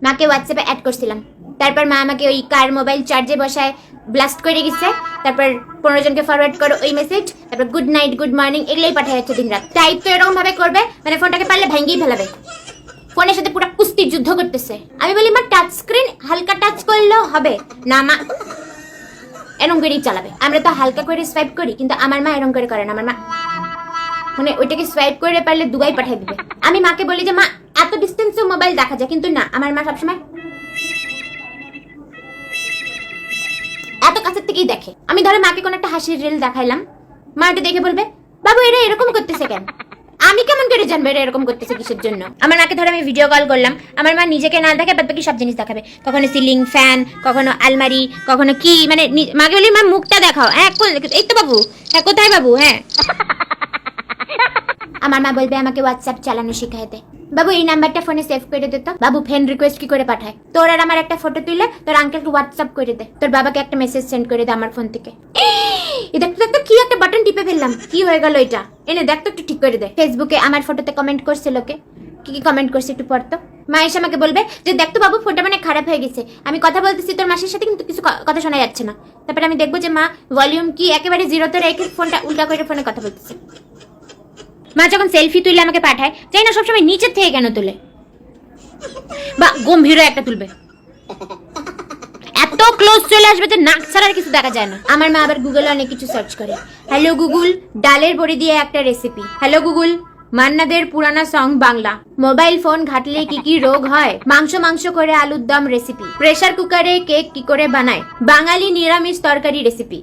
মাকে হোয়াটসঅ্যাপে অ্যাড করছিলাম, তারপর মা আমাকে ওই কার মোবাইল চার্জে বসায় ব্লাস্ট করে গেছে, তারপর 15 জনকে ফরওয়ার্ড করো ওই মেসেজ, তারপর গুড নাইট গুড মর্নিং এগুলোই পাঠায় যাচ্ছে দিন রাত। টাইপ তো এরকম ভাবে করবে মানে ফোনটাকে পারলে ভেঙেই ফেলাবে, ফোনের সাথে পুরো কুস্তির যুদ্ধ করতেছে। আমি বলি মা টাচ স্ক্রিন হালকা টাচ করলেও হবে না, মা এরকম করেই চালাবে। আমরা তো হালকা করে সোয়াইপ করি, কিন্তু আমার মা এরকম করে করে না। আমার মা মানে ওইটাকে সোয়াইপ করে পারলে দুবাই পাঠিয়ে দিবে। আমি মাকে বলি যে মা এত ডিস্টেন্সে মোবাইল দেখা যায়, কিন্তু না, আমার মা সবসময় এত কাছের থেকেই দেখে। আমি ধরো মাকে কোনো একটা হাসির রিল দেখাইলাম, মা এটা দেখে বলবে বাবু এরা এরকম করতেছে কেন? আমি কেমন করে জানবো এরা এরকম করতেছে কিসের জন্য? আমার মাকে ধরো আমি ভিডিও কল করলাম, আমার মা নিজেকে না দেখে বাদ বাকি সব জিনিস দেখাবে, কখনো সিলিং ফ্যান, কখনো আলমারি, কখনো কি, মানে মাকে বলি মা মুখটা দেখাও। হ্যাঁ এই তো বাবু, হ্যাঁ কোথায় বাবু, হ্যাঁ। আমার মা বলবে আমাকে হোয়াটসঅ্যাপ চালানো শিখাই দে। বাবু এই নাম্বারটা ফোনে সেভ করে দে তো। বাবু ফ্রেন্ড রিকোয়েস্ট কি করে পাঠায়? তোর আর আমার একটা ফটো তুলে তোর আঙ্কেলকে হোয়াটসঅ্যাপ করে দে, তোর বাবাকে একটা মেসেজ সেন্ড করে দে আমার ফোন থেকে। এটা তো কি একটা বাটন টিপে ফেললাম, কি হয়ে গেল এটা? এনে দেখ তো একটু ঠিক করে দে। ফেসবুকে আমার ফটোতে কমেন্ট করছে লোকে, কি কি কমেন্ট করছে একটু পড়তো। মা এসে আমাকে বলবে যে দেখ তো বাবু ফোনটা মানে খারাপ হয়ে গেছে, আমি কথা বলতেছি তোর মাসির সাথে কিন্তু কিছু কথা শোনা যাচ্ছে না। তারপরে আমি দেখবো যে মা ভলিউম কি একেবারে জিরোতে রেখে ফোনটা উল্টা করে ফোনে কথা বলতেছে। মা যখন সেলফি তুলে আমাকে পাঠায়, যাই না সবসময় নিচের থেকে কেন তুলে, বা গম্ভীর একটা তুলবে, এত ক্লোজ চলে আসবে যে নাক ছাড়ার কিছু দেখা যায় না। আমার মা আবার গুগলে অনেক কিছু সার্চ করে। হ্যালো গুগল, ডালের বড়ি দিয়ে একটা রেসিপি। হ্যালো গুগল, মান্নাদের পুরানা সং বাংলা। মোবাইল ফোন ঘাটলে কি কি রোগ হয়? মাংস করে আলুর দম রেসিপি। প্রেসার কুকারে কেক কি করে বানায়? বাঙালি নিরামিষ তরকারি রেসিপি।